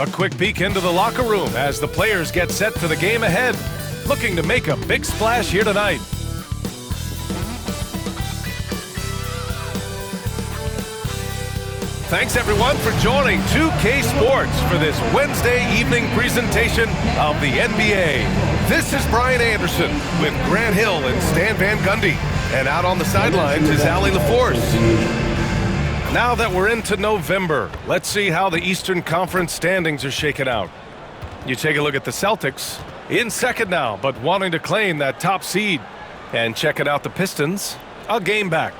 A quick peek into the locker room as the players get set for the game ahead, looking to make a big splash here tonight. Thanks everyone for joining 2K Sports for this Wednesday evening presentation of the NBA. This is Brian Anderson with Grant Hill and Stan Van Gundy. And out on the sidelines is Allie LaForce. Now that we're into November, let's see how the Eastern Conference standings are shaken out. You take a look at the Celtics, in second now, but wanting to claim that top seed. And checking out the Pistons, a game back.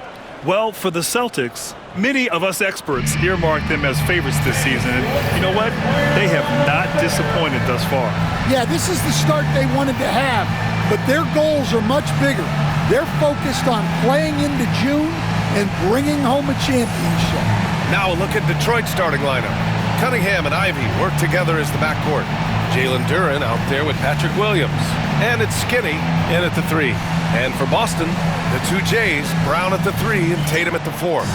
Well, for the Celtics, many of us experts earmarked them as favorites this season. And you know what? They have not disappointed thus far. Yeah, this is the start they wanted to have, but their goals are much bigger. They're focused on playing into June and bringing home a championship. Now a look at Detroit's starting lineup. Cunningham and Ivy work together as the backcourt. Jalen Duren out there with Patrick Williams. And it's Skinny in at the 3. And for Boston, the two Jays, Brown at the 3 and Tatum at the 4.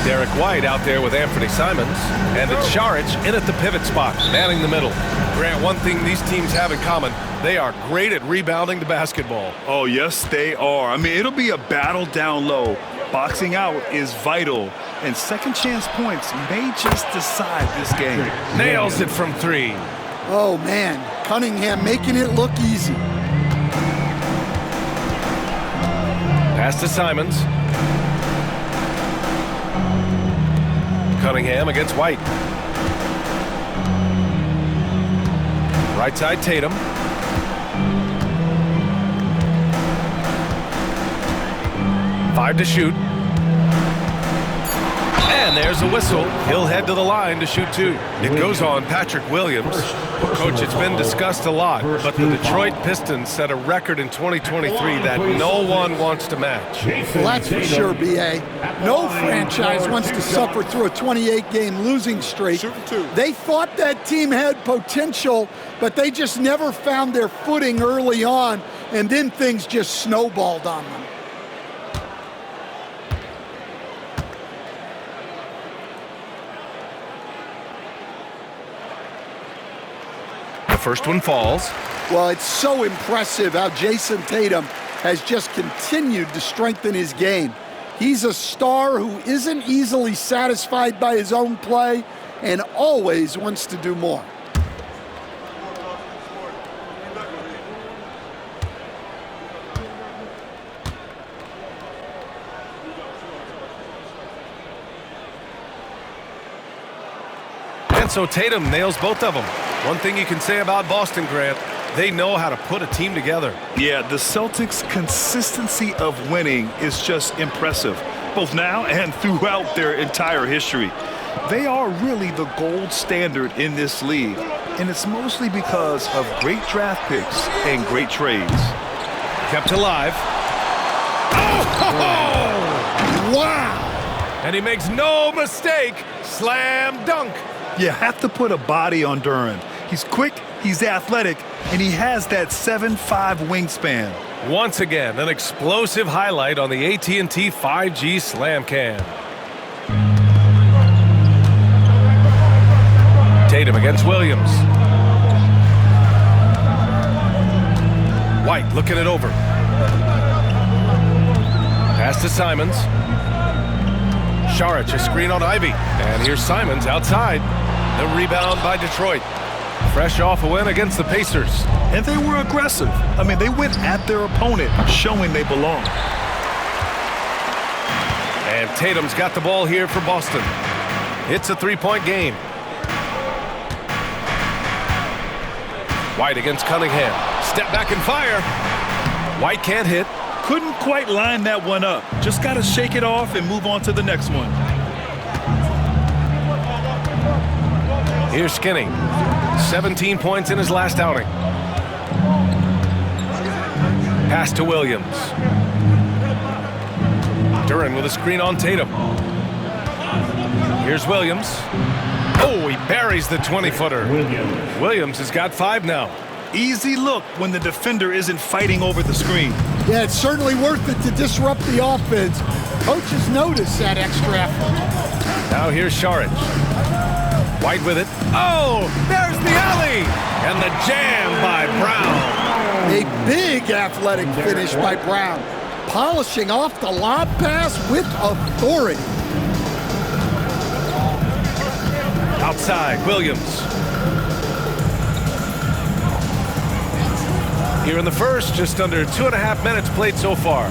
Derek White out there with Anthony Simons, and it's Šarić in at the pivot spot, manning the middle. Grant, one thing these teams have in common, they are great at rebounding the basketball. Oh, yes, they are. I mean, it'll be a battle down low. Boxing out is vital, and second chance points may just decide this game. Nails it from 3. Oh, man, Cunningham making it look easy. Pass to Simons. Cunningham against White. Right side Tatum. Five to shoot. And there's a whistle. He'll head to the line to shoot 2. It goes on Patrick Williams. Coach, it's been discussed a lot, but the Detroit Pistons set a record in 2023 that no one wants to match. Well, that's for sure, B.A. No franchise wants to suffer through a 28-game losing streak. They thought that team had potential, but they just never found their footing early on, and then things just snowballed on them. First one falls. Well, it's so impressive how Jason Tatum has just continued to strengthen his game. He's a star who isn't easily satisfied by his own play and always wants to do more. And so Tatum nails both of them. One thing you can say about Boston, Grant, they know how to put a team together. Yeah, the Celtics' consistency of winning is just impressive, both now and throughout their entire history. They are really the gold standard in this league, and it's mostly because of great draft picks and great trades. Kept alive. Oh! Wow! And he makes no mistake. Slam dunk. You have to put a body on Duren. He's quick, he's athletic, and he has that 7'5" wingspan. Once again, an explosive highlight on the AT&T 5G Slam Cam. Tatum against Williams. White looking it over. Pass to Simons. Šarić, a screen on Ivy. And here's Simons outside. The rebound by Detroit. Fresh off a win against the Pacers. And they were aggressive. I mean, they went at their opponent, showing they belong. And Tatum's got the ball here for Boston. It's a three-point game. White against Cunningham. Step back and fire. White can't hit. Couldn't quite line that one up. Just got to shake it off and move on to the next one. Here's Skinny. 17 points in his last outing. Pass Pass to Williams. Duren with a screen on Tatum. Here's Williams. Oh, he buries the 20-footer. Williams has got 5 now. Easy look when the defender isn't fighting over the screen. Yeah, it's certainly worth it to disrupt the offense. Coaches notice that extra effort. Now here's Saric. White with it. Oh, there's the alley! And the jam by Brown. A big athletic finish by Brown. Polishing off the lob pass with authority. Outside, Williams. Here in the first, just under 2.5 minutes played so far.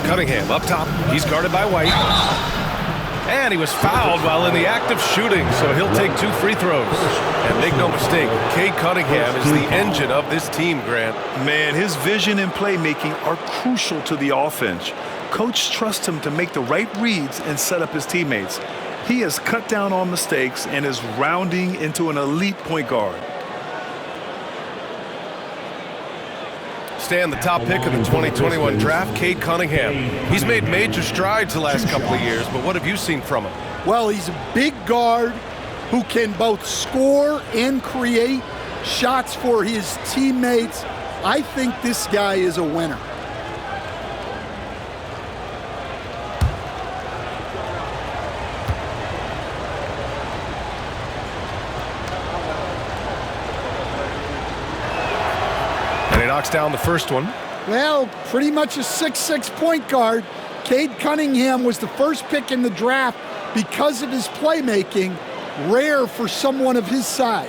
Cunningham up top. He's guarded by White. And he was fouled while in the act of shooting, so he'll take 2 free throws. And make no mistake, Cade Cunningham is the engine of this team, Grant. Man, his vision and playmaking are crucial to the offense. Coach trusts him to make the right reads and set up his teammates. He has cut down on mistakes and is rounding into an elite point guard. Stan, the top pick in the 2021 draft, Cade Cunningham. He's made major strides the last couple of years, but what have you seen from him? Well, he's a big guard who can both score and create shots for his teammates. I think this guy is a winner. Knocks down the first one. Well, pretty much a 6'6" point guard. Cade Cunningham was the first pick in the draft because of his playmaking, rare for someone of his size.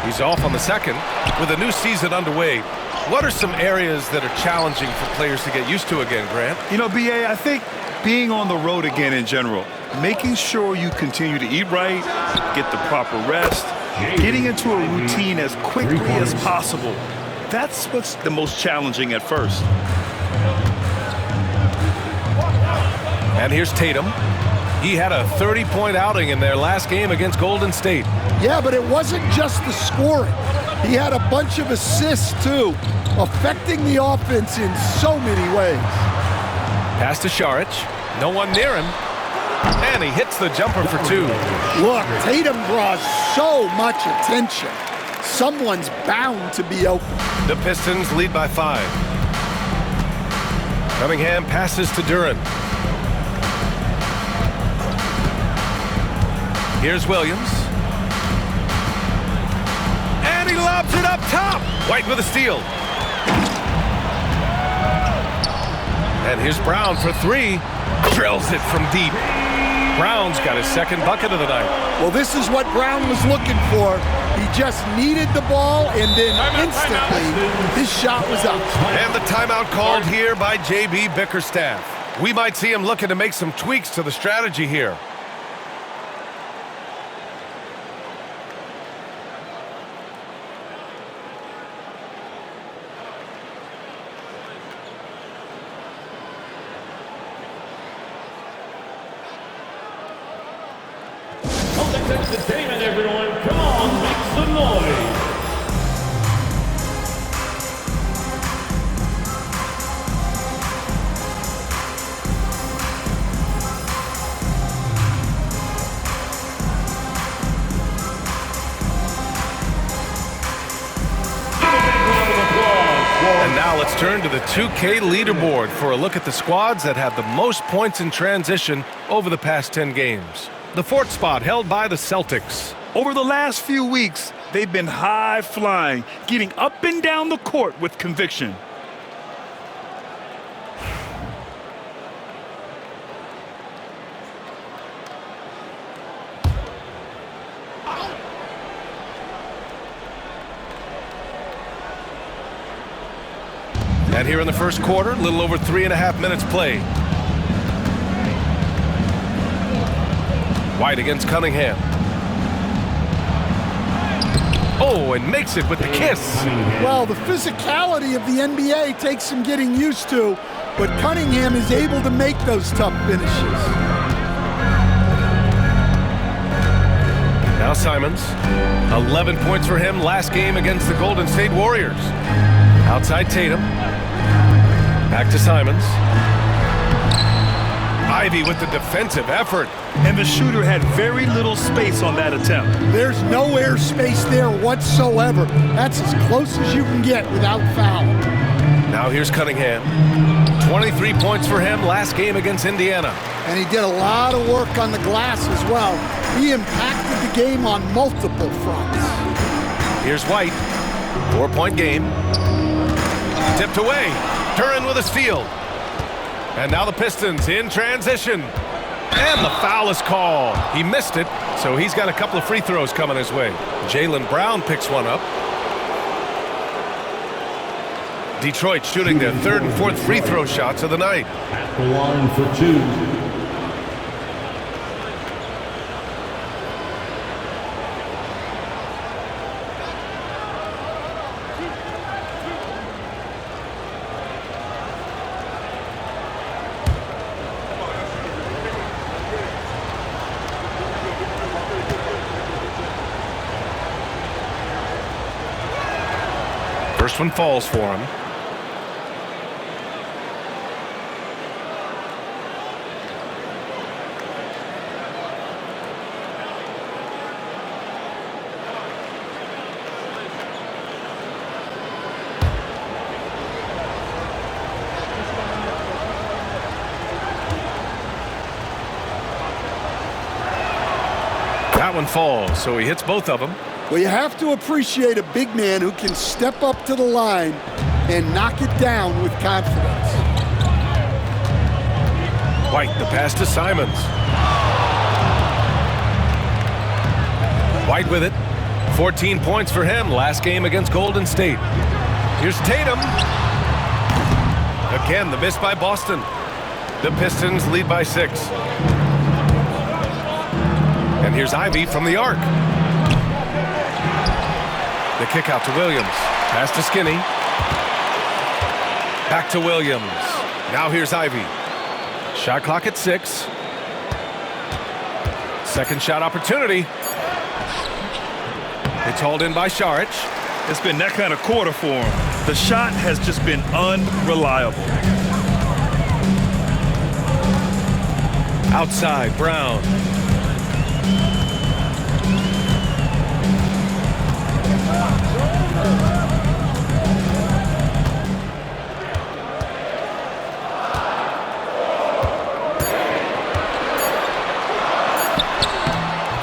He's off on the second with a new season underway. What are some areas that are challenging for players to get used to again, Grant? You know, B.A., I think being on the road again in general, making sure you continue to eat right, get the proper rest, getting into a routine as quickly as possible. That's what's the most challenging at first. And here's Tatum. He had a 30-point outing in their last game against Golden State. Yeah, but it wasn't just the scoring. He had a bunch of assists, too, affecting the offense in so many ways. Pass to Saric. No one near him. And he hits the jumper for 2. Look, Tatum draws so much attention. Someone's bound to be open. The Pistons lead by 5. Cunningham passes to Duren. Here's Williams. And he lobs it up top. White with a steal. And here's Brown for 3. Drills it from deep. Brown's got his second bucket of the night. Well, this is what Brown was looking for. He just needed the ball, and then instantly his shot was up. And the timeout called here by J.B. Bickerstaff. We might see him looking to make some tweaks to the strategy here. Entertainment, everyone. Come on, make some noise. And now let's turn to the 2K leaderboard for a look at the squads that have the most points in transition over the past 10 games. The 4th spot held by the Celtics. Over the last few weeks, they've been high-flying, getting up and down the court with conviction. And here in the first quarter, a little over 3.5 minutes played. White against Cunningham. Oh, and makes it with the kiss. Well, the physicality of the NBA takes some getting used to, but Cunningham is able to make those tough finishes. Now Simons, 11 points for him last game against the Golden State Warriors. Outside Tatum, back to Simons. Ivy with the defensive effort. And the shooter had very little space on that attempt. There's no air space there whatsoever. That's as close as you can get without foul. Now here's Cunningham. 23 points for him last game against Indiana. And he did a lot of work on the glass as well. He impacted the game on multiple fronts. Here's White. 4-point game. Tipped away. Duren with a steal. And now the Pistons in transition. And the foul is called. He missed it, so he's got a couple of free throws coming his way. Jaylen Brown picks one up. Detroit shooting their third and fourth free throw shots of the night. At the line for two. First one falls for him. That one falls, so he hits both of them. Well, you have to appreciate a big man who can step up to the line and knock it down with confidence. White, the pass to Simons. White with it. 14 points for him last game against Golden State. Here's Tatum. Again, the miss by Boston. The Pistons lead by 6. And here's Ivy from the arc. The kick out to Williams. Pass to Skinny. Back to Williams. Now here's Ivy. Shot clock at 6. Second shot opportunity. It's hauled in by Saric. It's been that kind of quarter for him. The shot has just been unreliable. Outside, Brown.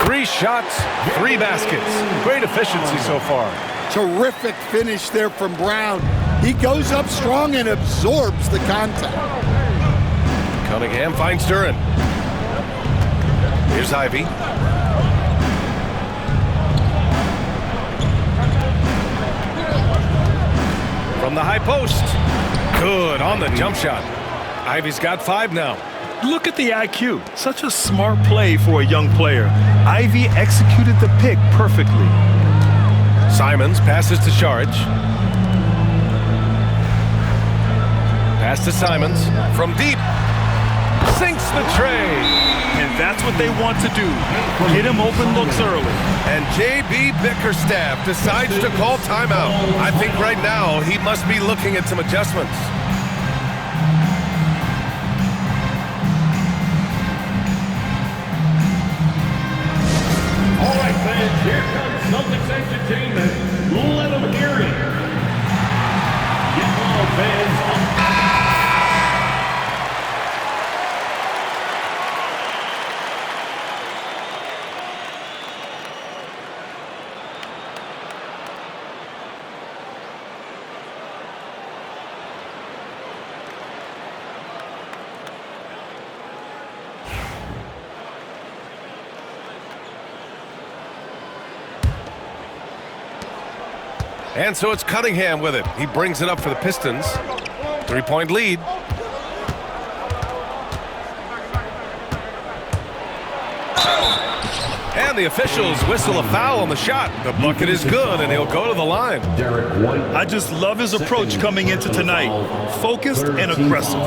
Three shots, 3 baskets. Great efficiency so far. Terrific finish there from Brown. He goes up strong and absorbs the contact. Cunningham finds Duren. Here's Ivy. From the high post. Good on the jump shot. Ivy's got 5 now. Look at the IQ. Such a smart play for a young player. Ivy executed the pick perfectly. Simons passes to Saric. Pass to Simons from deep. Sinks the tray. And that's what they want to do. Get him open looks early. And J.B. Bickerstaff decides to call timeout. I think right now he must be looking at some adjustments. All right, fans, here comes Celtics entertainment. Let them hear it. Get loud, fans. And so it's Cunningham with it. He brings it up for the Pistons. 3-point lead. And the officials whistle a foul on the shot. The bucket is good, and he'll go to the line. I just love his approach coming into tonight. Focused and aggressive.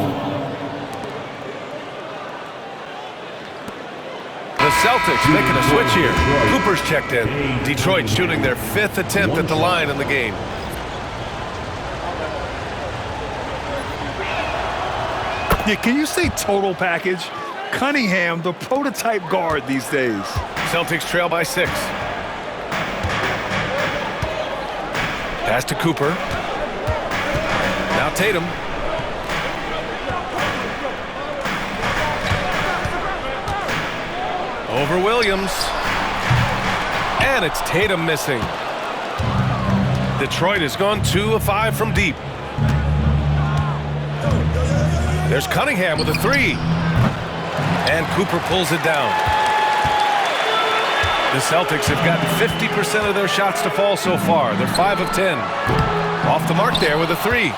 The Celtics making a switch here. Cooper's checked in. Detroit shooting their 5th attempt at the line in the game. Yeah, can you say total package? Cunningham, the prototype guard these days. Celtics trail by 6. Pass to Cooper. Now Tatum. Over Williams. And it's Tatum missing. Detroit has gone 2 of 5 from deep. There's Cunningham with a 3. And Cooper pulls it down. The Celtics have gotten 50% of their shots to fall so far. They're 5 of 10. Off the mark there with a 3.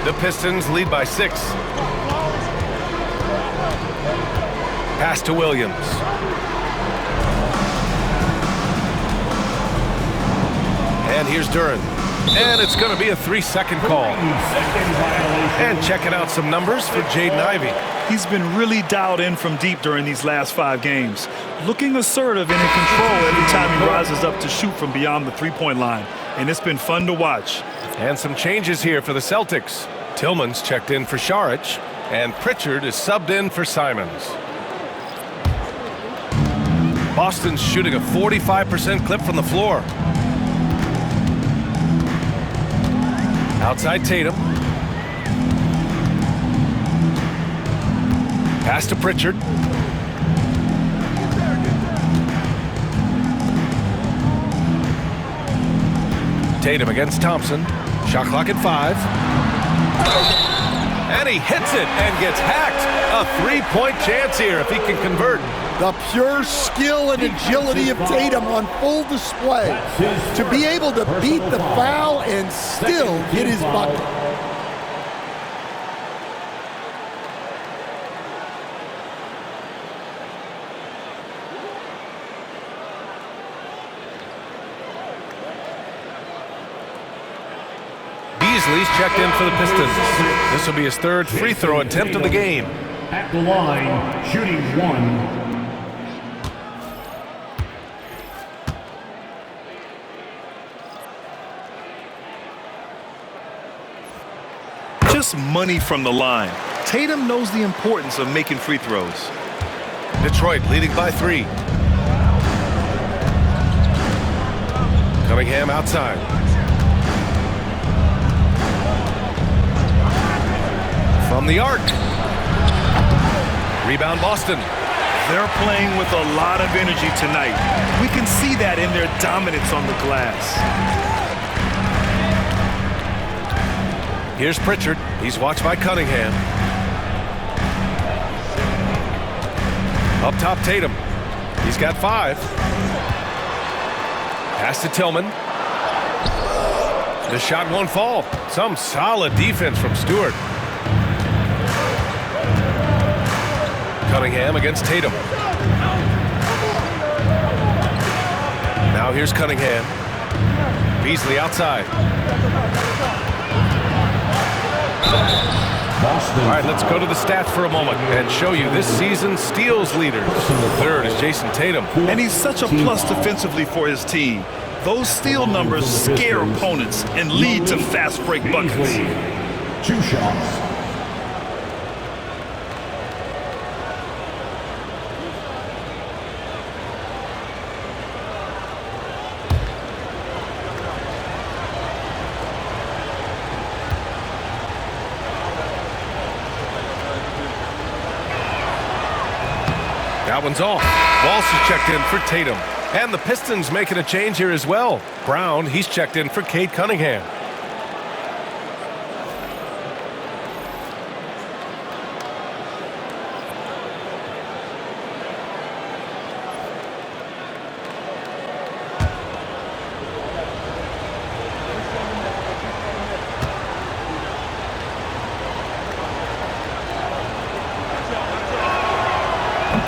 The Pistons lead by 6. Pass to Williams. And here's Duren. And it's going to be a 3-second call. And checking out some numbers for Jaden Ivey. He's been really dialed in from deep during these last 5 games. Looking assertive and in control every time he rises up to shoot from beyond the three-point line. And it's been fun to watch. And some changes here for the Celtics. Tillman's checked in for Šarić. And Pritchard is subbed in for Simons. Boston's shooting a 45% clip from the floor. Outside Tatum. Pass to Pritchard. Tatum against Thompson. Shot clock at 5. And he hits it and gets hacked. A 3-point chance here if he can convert. The pure skill and agility of Tatum on full display. To be able to beat the foul and still hit his bucket. Beasley's checked in for the Pistons. This will be his 3rd free throw attempt of the game. At the line, shooting 1. Just money from the line. Tatum knows the importance of making free throws. Detroit leading by 3. Cunningham outside. From the arc. Rebound Boston. They're playing with a lot of energy tonight. We can see that in their dominance on the glass. Here's Pritchard. He's watched by Cunningham. Up top, Tatum. He's got 5. Pass to Tillman. The shot won't fall. Some solid defense from Stewart. Cunningham against Tatum. Now here's Cunningham. Beasley outside. All right, let's go to the stats for a moment and show you this season's steals leaders. The 3rd is Jason Tatum. And he's such a plus defensively for his team. Those steal numbers scare opponents and lead to fast break buckets. 2 shots. That one's off. Walsh is checked in for Tatum. And the Pistons making a change here as well. Brown, he's checked in for Cade Cunningham.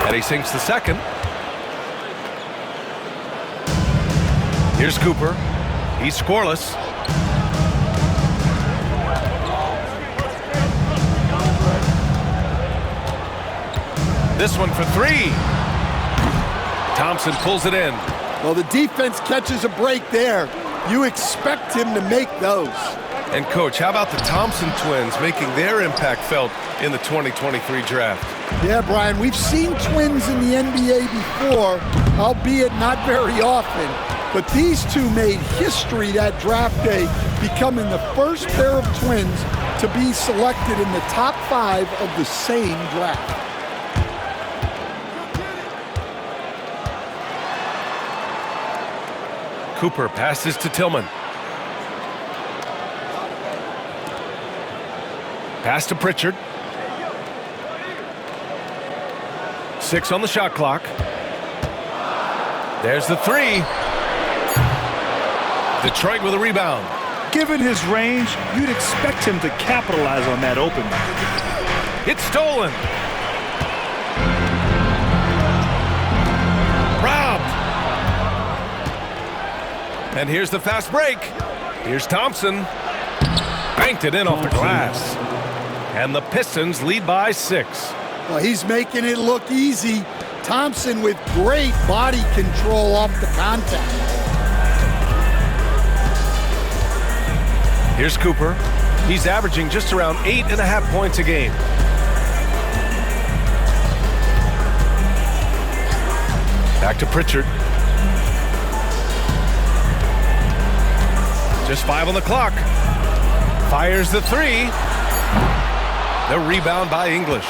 And he sinks the second. Here's Cooper. He's scoreless. This one for three. Thompson pulls it in. Well, the defense catches a break there. You expect him to make those. And, Coach, how about the Thompson twins making their impact felt in the 2023 draft? Yeah, Brian, we've seen twins in the NBA before, albeit not very often. But these two made history that draft day, becoming the first pair of twins to be selected in the top 5 of the same draft. Cooper passes to Tillman. Pass to Pritchard. 6 on the shot clock. There's the three. Detroit with a rebound. Given his range, you'd expect him to capitalize on that opening. It's stolen. Robbed. And here's the fast break. Here's Thompson. Banked it in off the glass. And the Pistons lead by 6. Well, he's making it look easy. Thompson with great body control off the contact. Here's Cooper. He's averaging just around 8.5 points a game. Back to Pritchard. Just 5 on the clock. Fires the three. The rebound by English.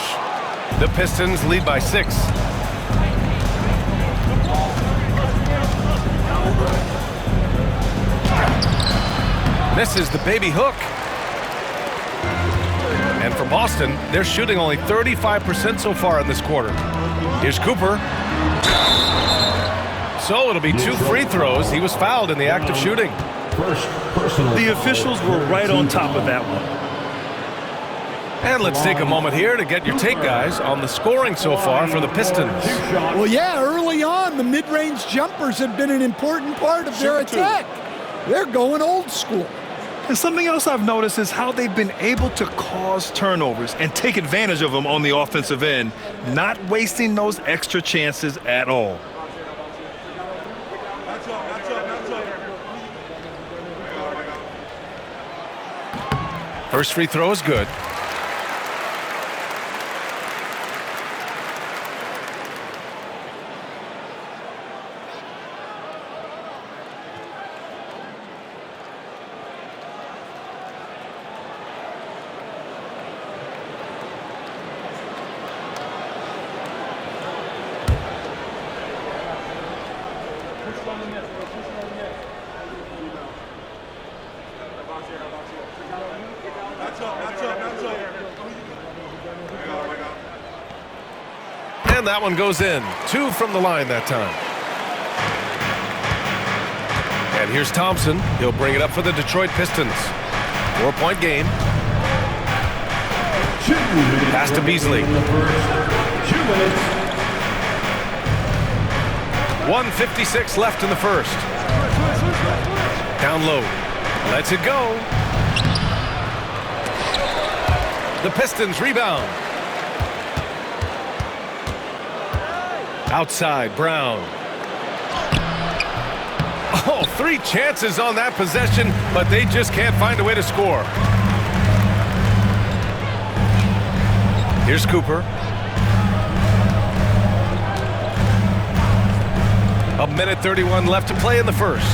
The Pistons lead by 6. Misses the baby hook. And for Boston, they're shooting only 35% so far in this quarter. Here's Cooper. So it'll be 2 free throws. He was fouled in the act of shooting. The officials were right on top of that one. And let's take a moment here to get your take, guys, on the scoring so far for the Pistons. Well, yeah, early on, the mid-range jumpers have been an important part of their attack. They're going old school. And something else I've noticed is how they've been able to cause turnovers and take advantage of them on the offensive end, not wasting those extra chances at all. First free throw is good. And that one goes in. 2 from the line that time. And here's Thompson. He'll bring it up for the Detroit Pistons. 4-point game. Pass to Beasley. 1:56 left in the first. Down low. Lets it go. The Pistons rebound. Outside, Brown. Oh, 3 chances on that possession, but they just can't find a way to score. Here's Cooper. A minute 31 left to play in the first.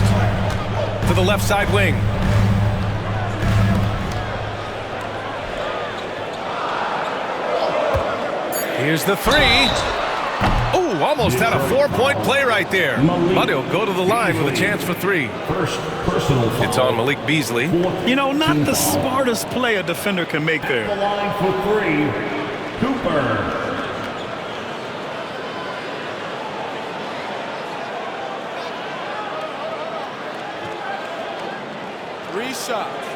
To the left side wing. Here's the three. Ooh, almost had a 4-point play right there. But he'll go to the line with a chance for 3. It's on Malik Beasley. You know, not the smartest play a defender can make there. The line for 3, Cooper. Three shots.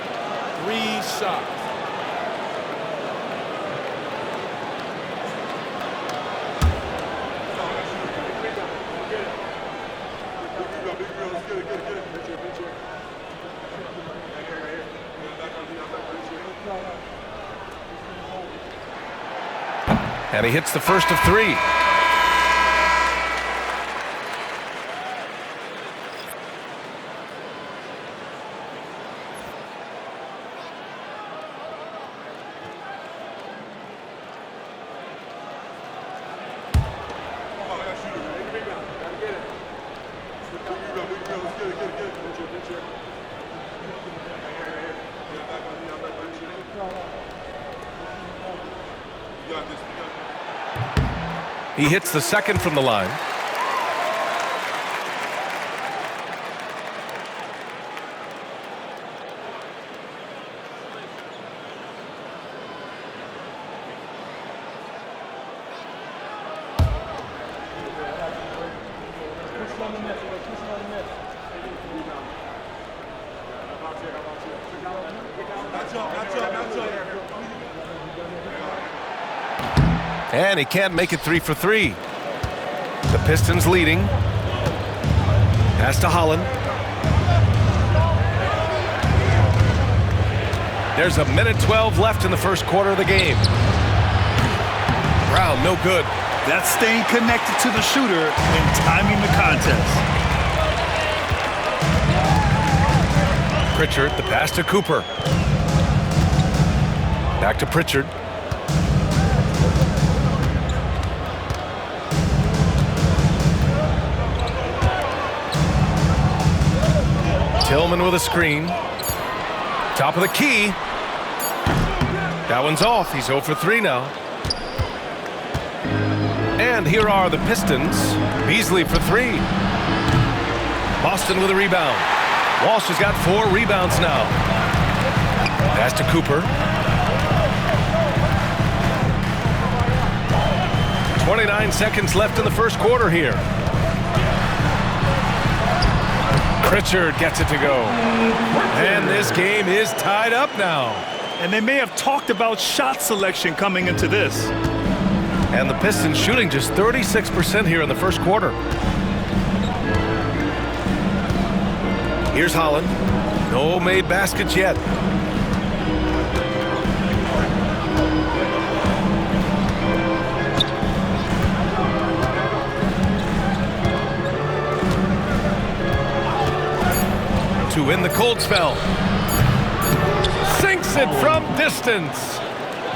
And he hits the first of 3. He hits the second from the line. And he can't make it 3 for 3. The Pistons leading. Pass to Holland. There's a minute 12 left in the first quarter of the game. Brown, no good. That's staying connected to the shooter and timing the contest. Pritchard, the pass to Cooper. Back to Pritchard. Tillman with a screen. Top of the key. That one's off. He's 0 for 3 now. And here are the Pistons. Beasley for 3. Boston with a rebound. Walsh has got 4 rebounds now. Pass to Cooper. 29 seconds left in the first quarter here. Pritchard gets it to go. And this game is tied up now. And they may have talked about shot selection coming into this. And the Pistons shooting just 36% here in the first quarter. Here's Holland. No made baskets yet. To win the cold spell. Sinks it from distance.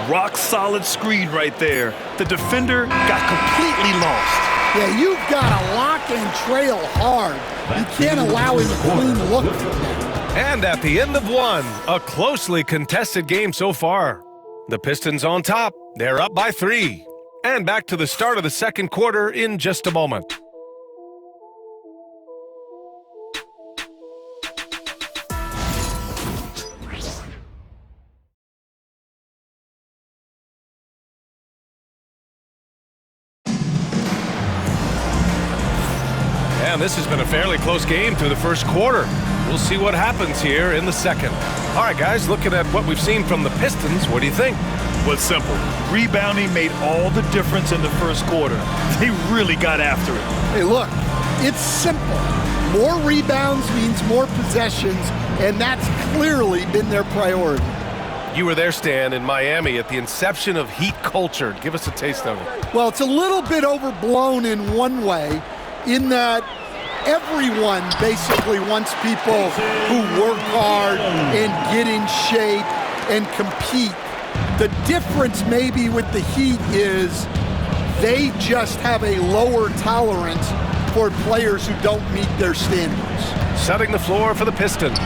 Rock solid screen right there. The defender got completely lost. Yeah, you've got to lock and trail hard. You can't allow him a clean look from that. And at the end of 1, a closely contested game so far. The Pistons on top. They're up by 3. And back to the start of the second quarter in just a moment. And this has been a fairly close game through the first quarter. We'll see what happens here in the second. All right, guys, looking at what we've seen from the Pistons, what do you think? Well, it's simple. Rebounding made all the difference in the first quarter. They really got after it. Hey, look, it's simple. More rebounds means more possessions, and that's clearly been their priority. You were there, Stan, in Miami at the inception of Heat culture. Give us a taste of it. Well, it's a little bit overblown in one way, in that everyone basically wants people who work hard and get in shape and compete. The difference maybe with the Heat is they just have a lower tolerance for players who don't meet their standards. Setting the floor for the Pistons.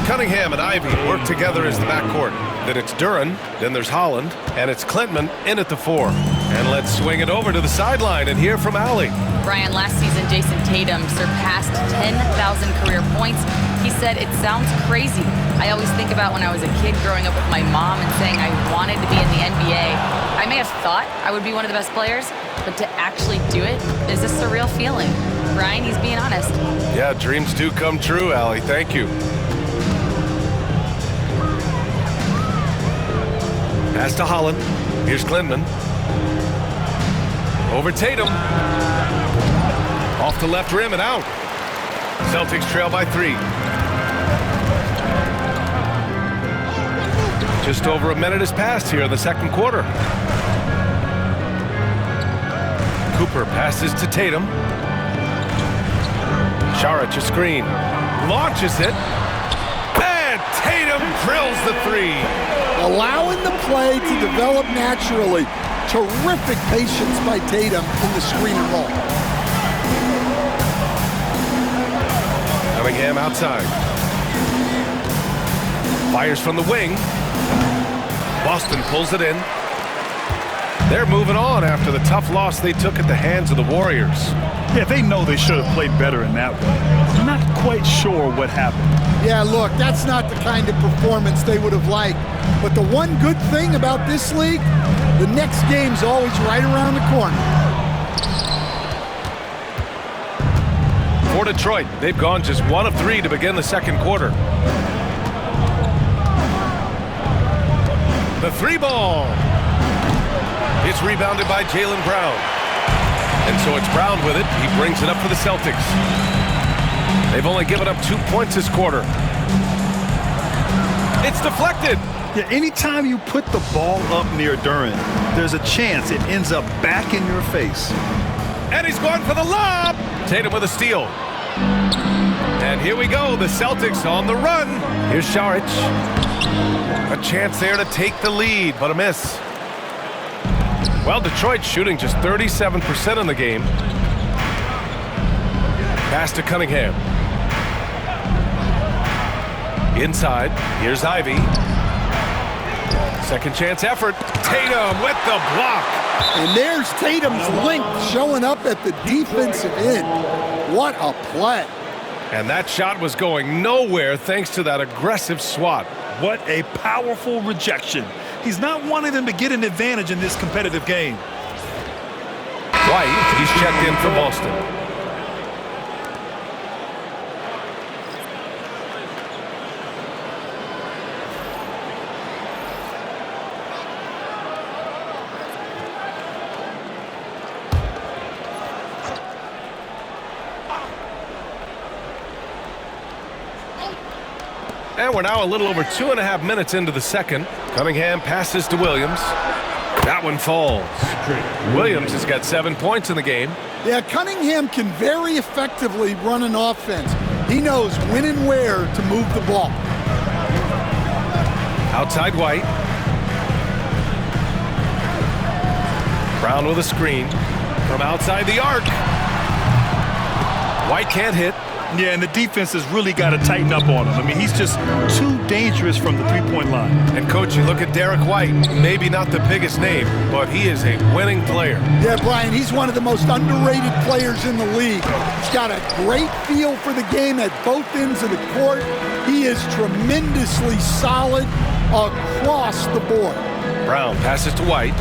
Cunningham and Ivy work together as the backcourt. Then it's Duren, then there's Holland, and it's Klintman in at the 4. And let's swing it over to the sideline and hear from Allie. Brian, last season Jason Tatum surpassed 10,000 career points. He said, "It sounds crazy. I always think about when I was a kid growing up with my mom and saying I wanted to be in the NBA. I may have thought I would be one of the best players, but to actually do it is a surreal feeling." Brian, he's being honest. Yeah, dreams do come true, Allie. Thank you. Pass to Holland. Here's Klintman. Over Tatum. Off the left rim and out. Celtics trail by 3. Just over a minute has passed here in the second quarter. Cooper passes to Tatum. Saric a screen. Launches it. And Tatum drills the three. Allowing the play to develop naturally. Terrific patience by Tatum in the screen and roll. Cunningham outside. Fires from the wing. Boston pulls it in. They're moving on after the tough loss they took at the hands of the Warriors. Yeah, they know they should have played better in that one. I'm not quite sure what happened. Yeah, look, that's not the kind of performance they would have liked. But the one good thing about this league, the next game's always right around the corner. For Detroit, they've gone just 1 of 3 to begin the second quarter. The three ball. It's rebounded by Jaylen Brown. And so it's Brown with it. He brings it up for the Celtics. They've only given up 2 points this quarter. It's deflected. Yeah, anytime you put the ball up near Duren, there's a chance it ends up back in your face. And he's going for the lob. Tatum with a steal. And here we go. The Celtics on the run. Here's Saric. A chance there to take the lead, but a miss. Well, Detroit shooting just 37% in the game. Pass to Cunningham. Inside, here's Ivy. Second chance effort. Tatum with the block. And there's Tatum's length showing up at the defensive end. What a play. And that shot was going nowhere thanks to that aggressive swat. What a powerful rejection. He's not wanting them to get an advantage in this competitive game. White, he's checked in for Boston. And we're now a little over 2.5 minutes into the second. Cunningham passes to Williams. That one falls. Williams has got 7 points in the game. Yeah, Cunningham can very effectively run an offense. He knows when and where to move the ball. Outside White. Brown with a screen from outside the arc. White can't hit. Yeah, and the defense has really got to tighten up on him. I mean, he's just too dangerous from the three-point line. And, Coach, you look at Derek White, maybe not the biggest name, but he is a winning player. Yeah, Brian, he's one of the most underrated players in the league. He's got a great feel for the game at both ends of the court. He is tremendously solid across the board. Brown passes to White.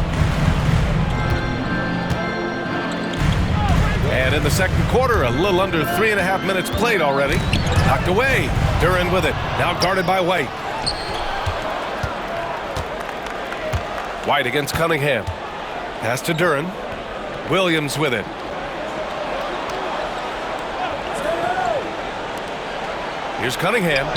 And in the second quarter, a little under 3.5 minutes played already. Knocked away. Duren with it. Now guarded by White. White against Cunningham. Pass to Duren. Williams with it. Here's Cunningham.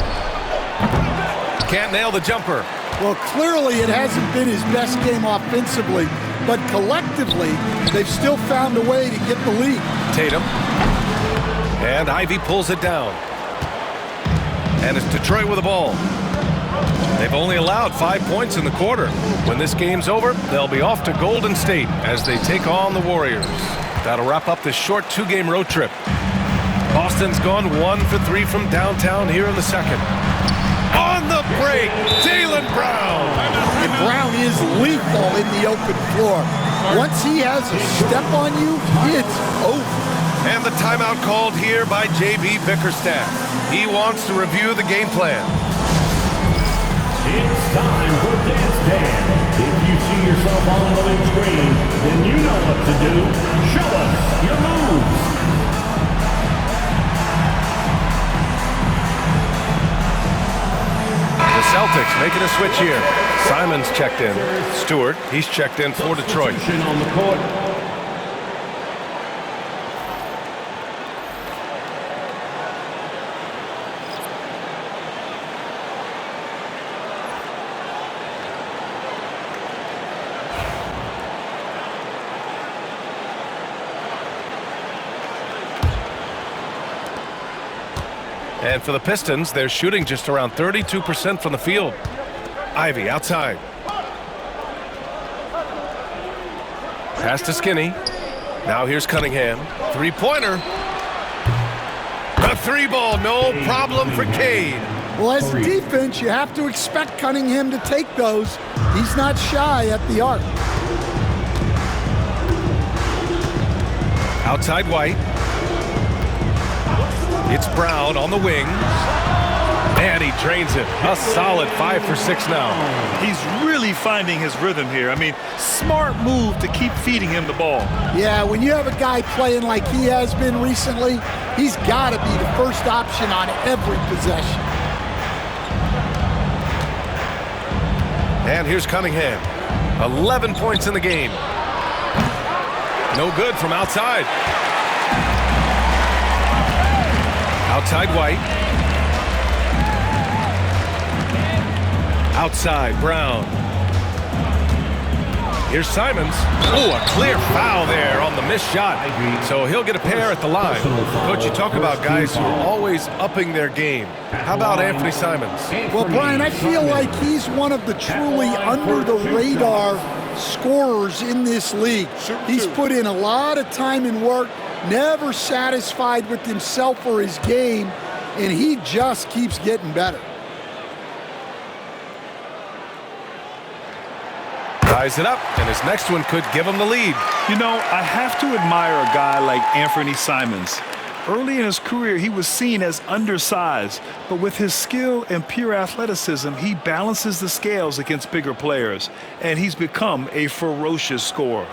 Can't nail the jumper. Well, clearly it hasn't been his best game offensively, but collectively, they've still found a way to get the lead. Tatum. And Ivy pulls it down. And it's Detroit with the ball. They've only allowed 5 points in the quarter. When this game's over, they'll be off to Golden State as they take on the Warriors. That'll wrap up this short 2-game road trip. Boston's gone 1 for 3 from downtown here in the second. On the break, Jaylen Brown. And Brown is lethal in the open floor. Once he has a step on you, it's over. And the timeout called here by J.B. Bickerstaff. He wants to review the game plan. It's time for Dance Dan. If you see yourself on the big screen, then you know what to do. Show us your moves. The Celtics making a switch here. Simon's checked in. Stewart, he's checked in for Detroit. On the court. And for the Pistons, they're shooting just around 32% from the field. Ivy outside. Pass to Skinny. Now here's Cunningham. Three-pointer. The three ball, no problem for Cade. Well, as defense, you have to expect Cunningham to take those. He's not shy at the arc. Outside White. It's Brown on the wing. And he drains it. A solid 5 for 6 now. He's really finding his rhythm here. I mean, smart move to keep feeding him the ball. Yeah, when you have a guy playing like he has been recently, he's got to be the first option on every possession. And here's Cunningham. 11 points in the game. No good from outside. Outside White. Outside Brown. Here's Simons. Oh, a clear foul there on the missed shot. So he'll get a pair at the line. Coach, you talk about guys who are always upping their game. How about Anthony Simons? Well, Brian, I feel like he's one of the truly under-the-radar scorers in this league. He's put in a lot of time and work, never satisfied with himself or his game, and he just keeps getting better. Ties it up, and his next one could give him the lead. You know, I have to admire a guy like Anthony Simons. Early in his career, he was seen as undersized, but with his skill and pure athleticism, he balances the scales against bigger players, and he's become a ferocious scorer.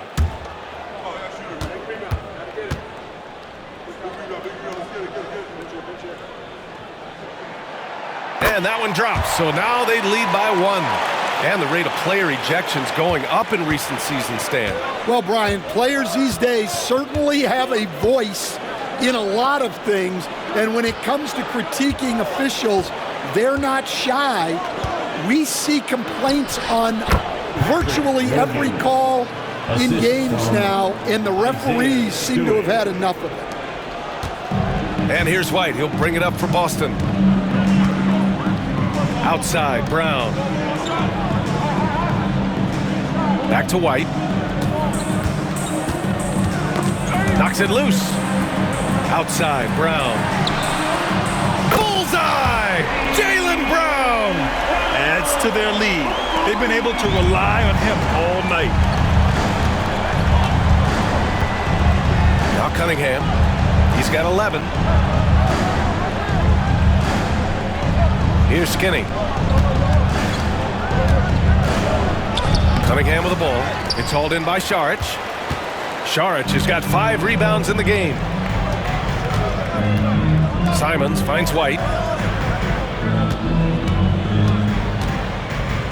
And that one drops, so now they lead by 1. And the rate of player ejections going up in recent seasons, Stan. Well, Brian, players these days certainly have a voice in a lot of things, and when it comes to critiquing officials, they're not shy. We see complaints on virtually every call in games now, and the referees seem to have had enough of it. And here's White. He'll bring it up for Boston. Outside, Brown. Back to White. Knocks it loose. Outside, Brown. Bullseye! Jaylen Brown! Adds to their lead. They've been able to rely on him all night. Now Cunningham. He's got 11. Here's Skinny. Cunningham with the ball. It's hauled in by Šarić. Šarić has got 5 rebounds in the game. Simons finds White.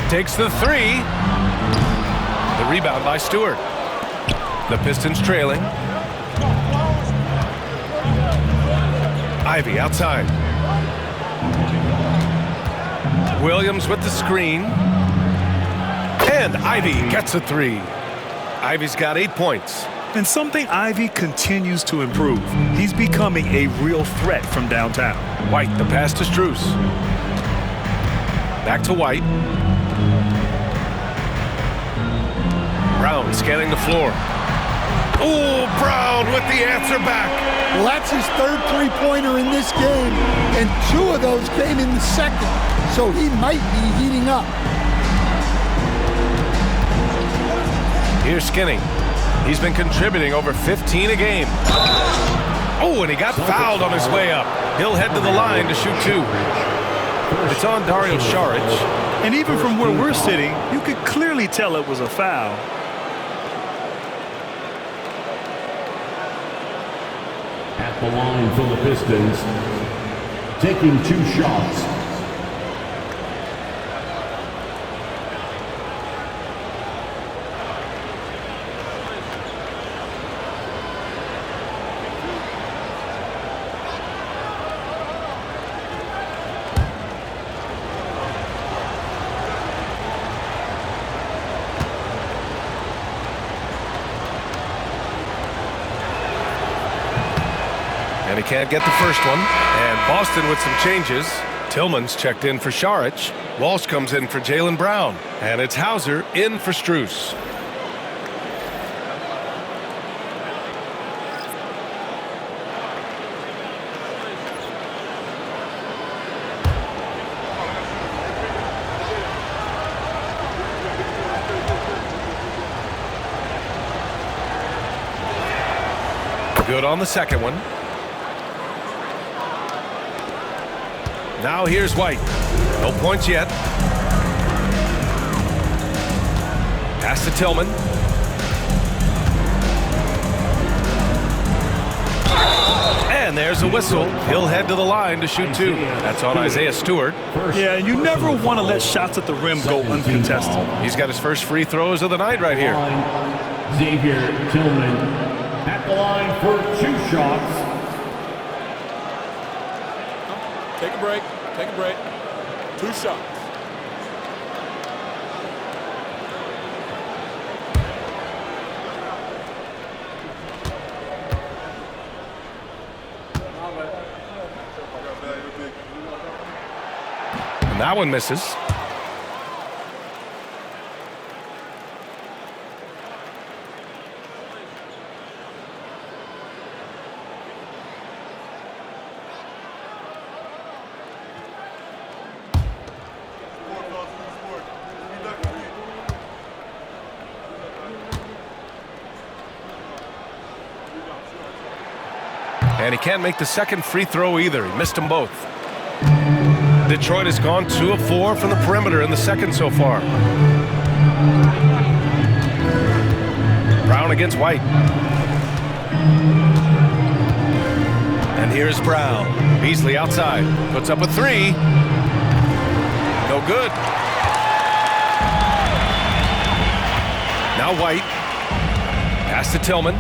Takes the 3. The rebound by Stewart. The Pistons trailing. Ivy outside. Williams with the screen. And Ivy gets a 3. Ivy's got 8 points. And something Ivy continues to improve. He's becoming a real threat from downtown. White, the pass to Strus. Back to White. Brown scanning the floor. Oh, Brown with the answer back. Well, that's his 3rd three-pointer in this game, and 2 of those came in the 2nd, so he might be heating up. Here's Skinny. He's been contributing over 15 a game. Oh, and he got fouled on his way up. He'll head to the line to shoot 2. It's on Dario Šarić. And even from where we're sitting, you could clearly tell it was a foul. At the line for the Pistons, taking 2 shots. And he can't get the first one. And Boston with some changes. Tillman's checked in for Šarić. Walsh comes in for Jaylen Brown. And it's Hauser in for Strus. Good on the second one. Now here's White. No points yet. Pass to Tillman. And there's a whistle. He'll head to the line to shoot two. That's on Isaiah Stewart. Yeah, you never want to let shots at the rim go uncontested. He's got his first free throws of the night right here. Xavier Tillman at the line for 2 shots. Take a break. Take a break. 2 shots. And that one misses. And he can't make the second free throw either. He missed them both. Detroit has gone 2 of 4 from the perimeter in the second so far. Brown against White. And here's Brown. Beasley outside. Puts up a 3. No good. Now White. Pass to Tillman.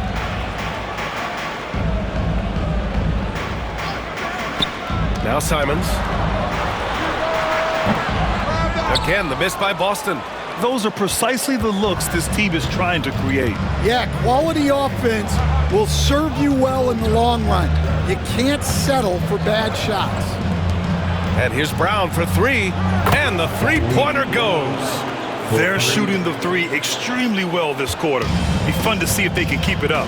Now Simons. Again, the miss by Boston. Those are precisely the looks this team is trying to create. Yeah, quality offense will serve you well in the long run. You can't settle for bad shots. And here's Brown for 3. And the three-pointer goes. They're shooting the 3 extremely well this quarter. Be fun to see if they can keep it up.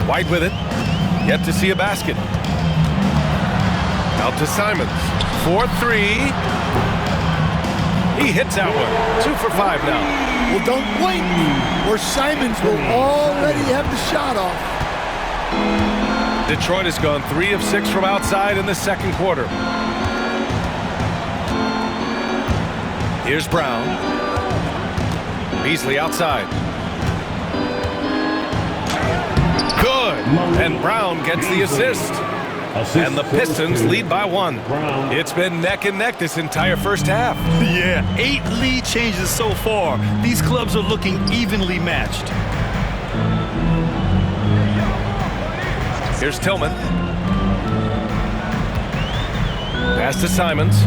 White with it. Yet to see a basket. Out to Simons. 4-3. He hits that one. 2 for 5 now. Well, don't blink, or Simons will already have the shot off. Detroit has gone 3 of 6 from outside in the second quarter. Here's Brown. Beasley outside. Good. And Brown gets the assist. And the Pistons lead by 1. It's been neck and neck this entire first half. Yeah, 8 lead changes so far. These clubs are looking evenly matched. Here's Tillman. Pass to Simons.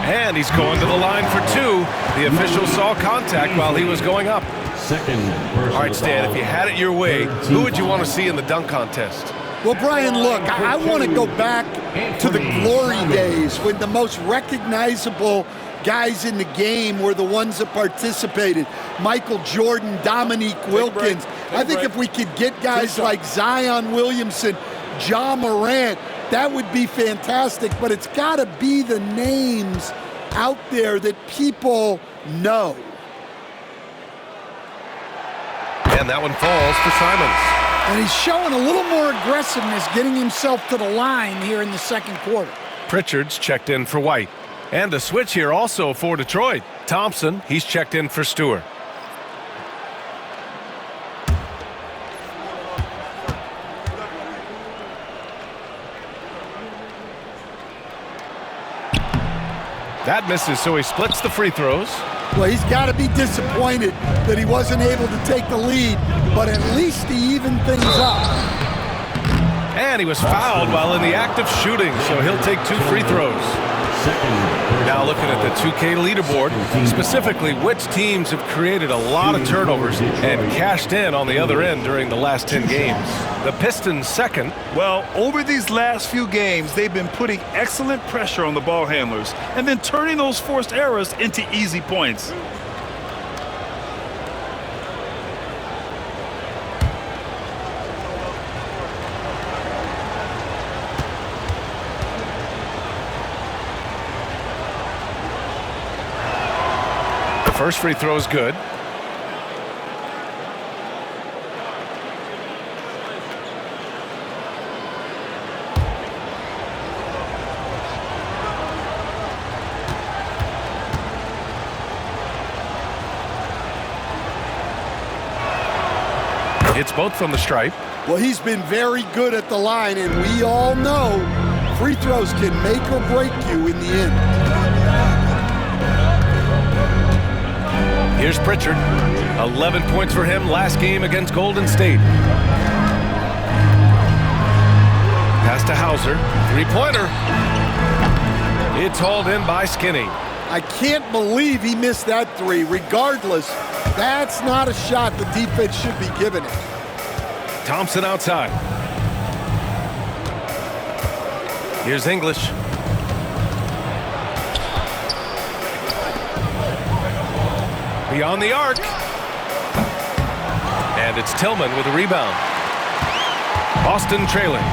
And he's going to the line for 2. The official saw contact while he was going up. All right, Stan, if you had it your way, who would you want to see in the dunk contest? Well, Brian, look, I want to go back to the glory days when the most recognizable guys in the game were the ones that participated. Michael Jordan, Dominique Wilkins. I think if we could get guys like Zion Williamson, Ja Morant, that would be fantastic. But it's got to be the names out there that people know. And that one falls for Simons. And he's showing a little more aggressiveness, getting himself to the line here in the second quarter. Pritchard's checked in for White. And a switch here also for Detroit. Thompson, he's checked in for Stewart. That misses, so he splits the free throws. Well, he's got to be disappointed that he wasn't able to take the lead, but at least he evened things up. And he was fouled while in the act of shooting, so he'll take 2 free throws. Now looking at the 2K leaderboard, specifically which teams have created a lot of turnovers and cashed in on the other end during the last 10 games. The Pistons second. Well, over these last few games, they've been putting excellent pressure on the ball handlers and then turning those forced errors into easy points. First free throw is good. It's both from the stripe. Well, he's been very good at the line, and we all know free throws can make or break you in the end. Here's Pritchard. 11 points for him last game against Golden State. Pass to Hauser. Three-pointer. It's hauled in by Skinny. I can't believe he missed that three. Regardless, that's not a shot the defense should be giving it. Thompson outside. Here's English. Beyond the arc. And it's Tillman with a rebound. Boston trailing.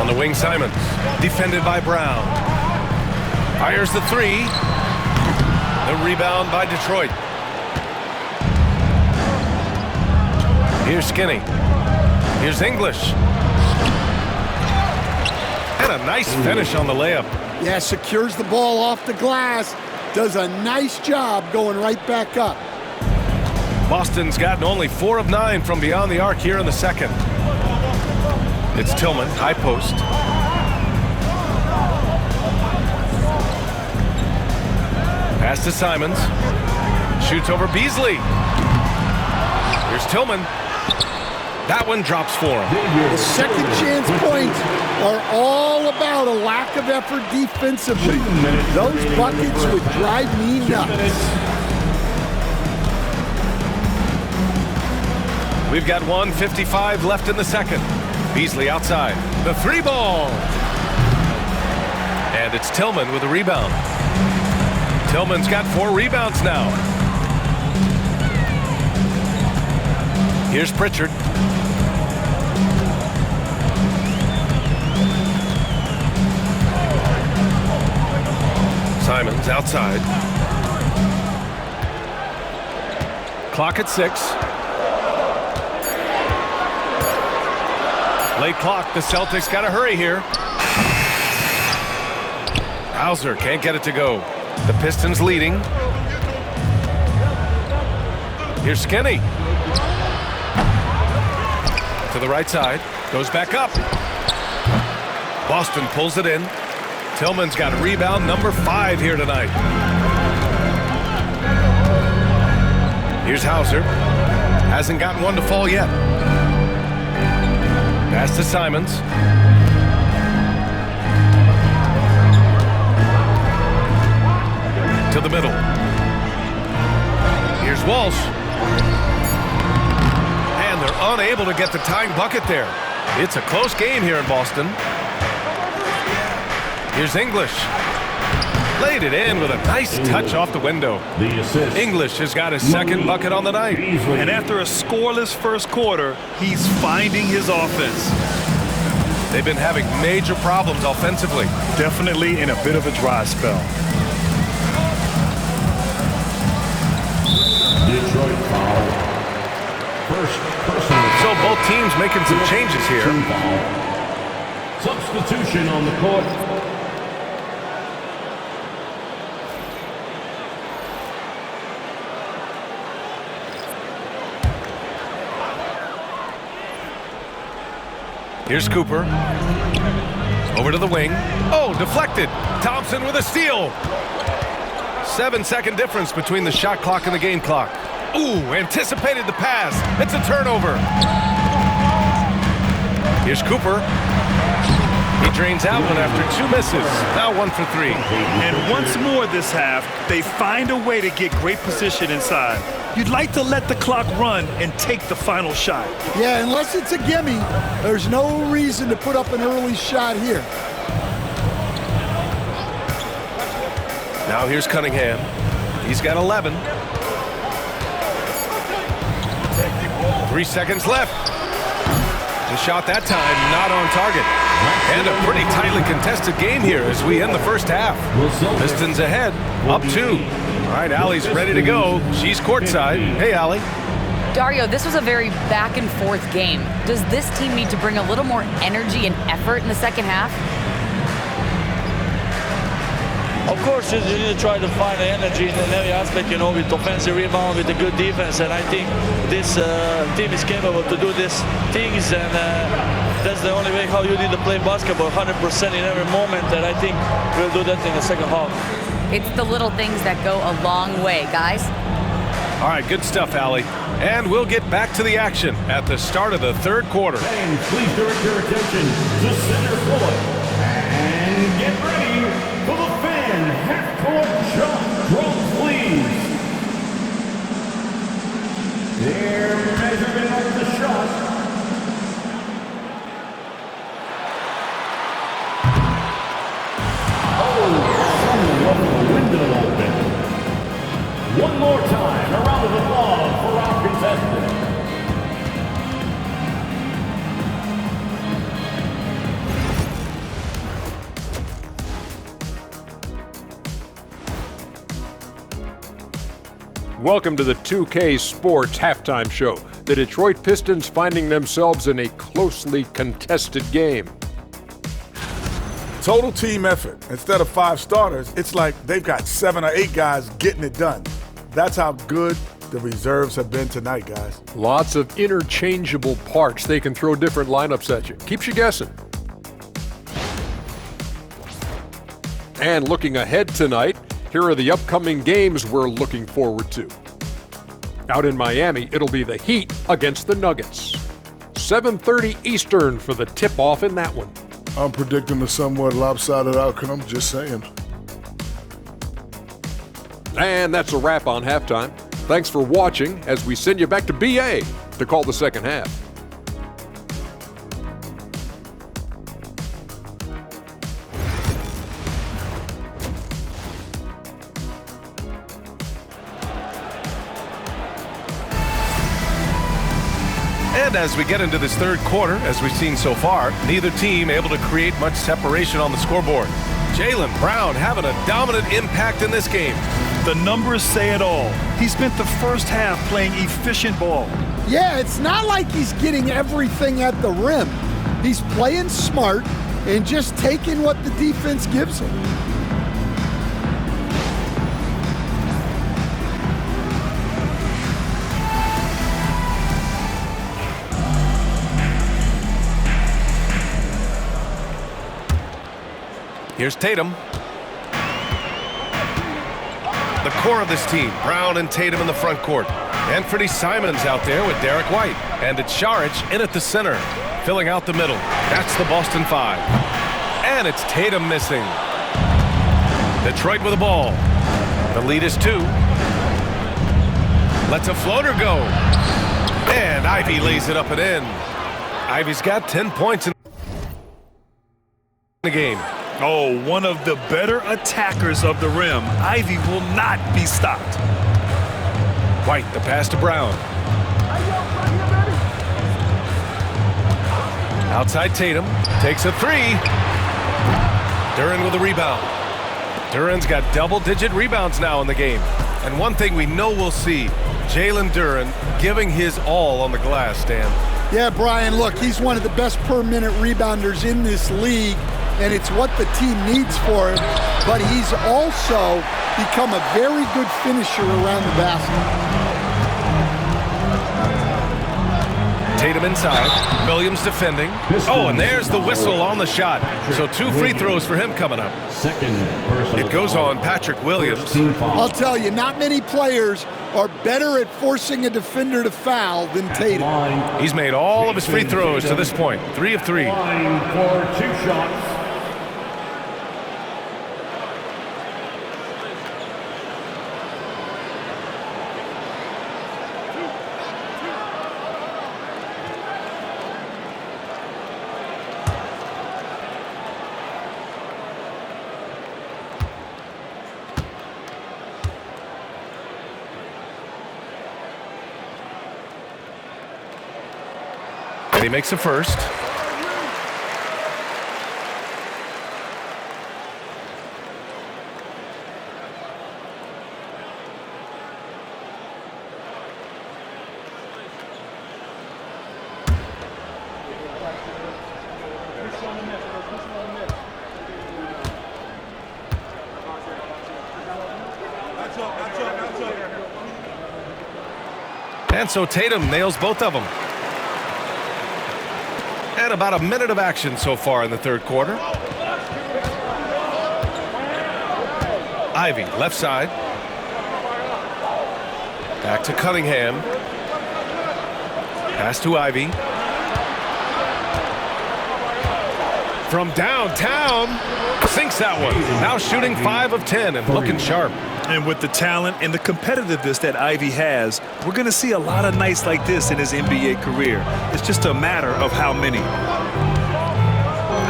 On the wing, Simons. Defended by Brown. Fires the three. The rebound by Detroit. Here's Skinny. Here's English. And a nice finish on the layup. Yeah, secures the ball off the glass. Does a nice job going right back up. Boston's gotten only 4 of 9 from beyond the arc here in the second. It's Tillman, high post. Pass to Simons. Shoots over Beasley. Here's Tillman. That one drops for him. The second chance points are all about a lack of effort defensively. Those buckets would drive me nuts. We've got 1:55 left in the second. Beasley outside. The three ball. And it's Tillman with a rebound. Tillman's got 4 rebounds now. Here's Pritchard. Simons outside. Clock at 6. Late clock. The Celtics got to hurry here. Hauser can't get it to go. The Pistons leading. Here's Skinny. To the right side. Goes back up. Boston pulls it in. Tillman's got rebound number 5 here tonight. Here's Hauser. Hasn't gotten one to fall yet. Pass to Simons. To the middle. Here's Walsh. And they're unable to get the tying bucket there. It's a close game here in Boston. Here's English. Laid it in with a nice touch off the window. English has got his second bucket on the night. And after a scoreless first quarter, he's finding his offense. They've been having major problems offensively. Definitely in a bit of a dry spell. Detroit foul. First personal. So both teams making some changes here. Substitution on the court. Here's Cooper. Over to the wing. Oh, deflected. Thompson with a steal. 7-second difference between the shot clock and the game clock. Ooh, anticipated the pass. It's a turnover. Here's Cooper. He drains out one after 2 misses. Now 1 for 3. And once more this half, they find a way to get great position inside. You'd like to let the clock run and take the final shot. Yeah, unless it's a gimme, there's no reason to put up an early shot here. Now here's Cunningham. He's got 11. 3 seconds left. The shot that time not on target. And a pretty tightly contested game here as we end the first half. Pistons ahead, up 2. All right, Allie's ready to go. She's courtside. Hey, Allie. Dario, this was a very back and forth game. Does this team need to bring a little more energy and effort in the second half? Of course, you need to try to find the energy in every aspect, with offensive rebound, with a good defense. And I think this team is capable to do these things. And that's the only way how you need to play basketball, 100% in every moment. And I think we'll do that in the second half. It's the little things that go a long way, guys. All right, good stuff, Allie. And we'll get back to the action at the start of the third quarter. And please direct your attention to center court. And get ready for the fan half-court shot drum, please. Their measurement of the shot. One more time, a round of applause for our contestant. Welcome to the 2K Sports Halftime Show. The Detroit Pistons finding themselves in a closely contested game. Total team effort. Instead of 5 starters, it's like they've got 7 or 8 guys getting it done. That's how good the reserves have been tonight, guys. Lots of interchangeable parts. They can throw different lineups at you. Keeps you guessing. And looking ahead tonight, here are the upcoming games we're looking forward to. Out in Miami, it'll be the Heat against the Nuggets. 7:30 Eastern for the tip-off in that one. I'm predicting a somewhat lopsided outcome, just saying. And that's a wrap on halftime. Thanks for watching as we send you back to BA to call the second half. And as we get into this third quarter, as we've seen so far, neither team able to create much separation on the scoreboard. Jaylen Brown having a dominant impact in this game. The numbers say it all. He spent the first half playing efficient ball. Yeah, it's not like he's getting everything at the rim. He's playing smart and just taking what the defense gives him. Here's Tatum. The core of this team, Brown and Tatum in the front court. Anthony Simons out there with Derek White. And it's Šarić in at the center, filling out the middle. That's the Boston 5. And it's Tatum missing. Detroit with the ball. The lead is 2. Lets a floater go. And Ivy lays it up and in. Ivy's got 10 points in the game. Oh, one of the better attackers of the rim. Ivy will not be stopped. White, the pass to Brown. Outside Tatum, takes a 3. Duren with a rebound. Duren's got double-digit rebounds now in the game. And one thing we know we'll see, Jalen Duren giving his all on the glass, Stan. Yeah, Brian, look, he's one of the best per-minute rebounders in this league, and it's what the team needs for him, but he's also become a very good finisher around the basket. Tatum inside, Williams defending. Oh, and there's the whistle on the shot. So 2 free throws for him coming up. It goes on Patrick Williams. I'll tell you, not many players are better at forcing a defender to foul than Tatum. He's made all of his free throws to this point, 3 of 3. Line for 2 shots. And he makes a first. And so Tatum nails both of them. And about a minute of action so far in the third quarter. Ivy, left side. Back to Cunningham. Pass to Ivy. From downtown, sinks that one. Now shooting 5 of 10 and looking sharp. And with the talent and the competitiveness that Ivy has, we're going to see a lot of nights like this in his NBA career. It's just a matter of how many.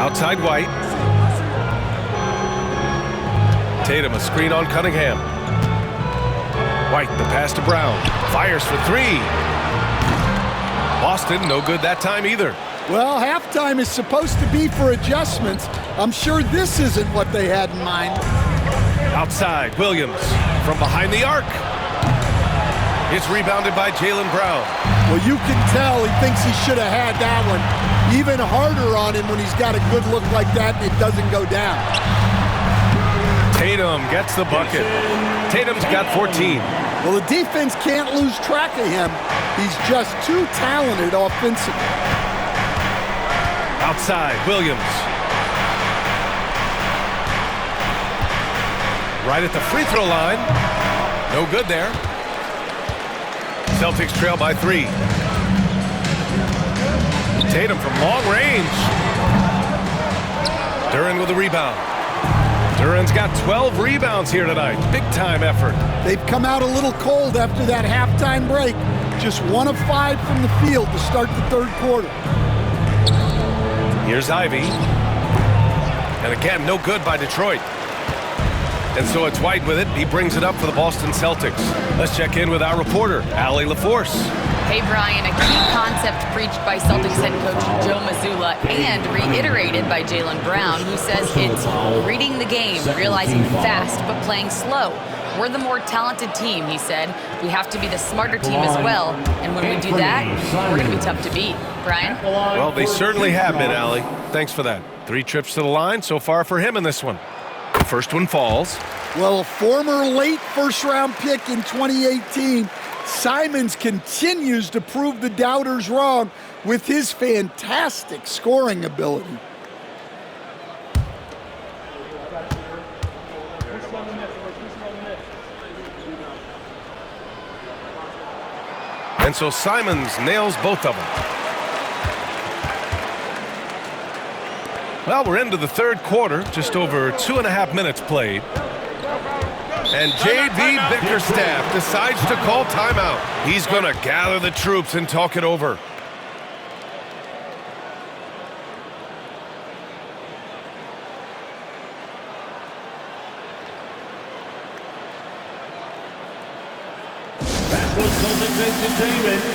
Outside White. Tatum, a screen on Cunningham. White, the pass to Brown. Fires for 3. Boston, no good that time either. Well, halftime is supposed to be for adjustments. I'm sure this isn't what they had in mind. Outside, Williams from behind the arc. It's rebounded by Jaylen Brown. Well, you can tell he thinks he should have had that one. Even harder on him when he's got a good look like that and it doesn't go down. Tatum gets the bucket. Tatum's got 14. Well, the defense can't lose track of him. He's just too talented offensively. Outside, Williams. Right at the free throw line. No good there. Celtics trail by 3. Tatum from long range. Duran with the rebound. Duran's got 12 rebounds here tonight. Big time effort. They've come out a little cold after that halftime break. Just 1 of 5 from the field to start the third quarter. Here's Ivy. And again, no good by Detroit. And so it's White with it. He brings it up for the Boston Celtics. Let's check in with our reporter, Allie LaForce. Hey, Brian, a key concept preached by Celtics head coach Joe Mazzulla and reiterated by Jaylen Brown, who says it's reading the game, realizing fast but playing slow. We're the more talented team, he said. We have to be the smarter team as well. And when we do that, we're going to be tough to beat. Brian? Well, they certainly have been, Allie. Thanks for that. 3 trips to the line so far for him in this one. First one falls. Well, a former late first-round pick in 2018, Simons continues to prove the doubters wrong with his fantastic scoring ability. And so Simons nails both of them. Well, we're into the third quarter, just over 2.5 minutes played. And J.B. Bickerstaff decides to call timeout. He's going to gather the troops and talk it over. That was Celtics Entertainment.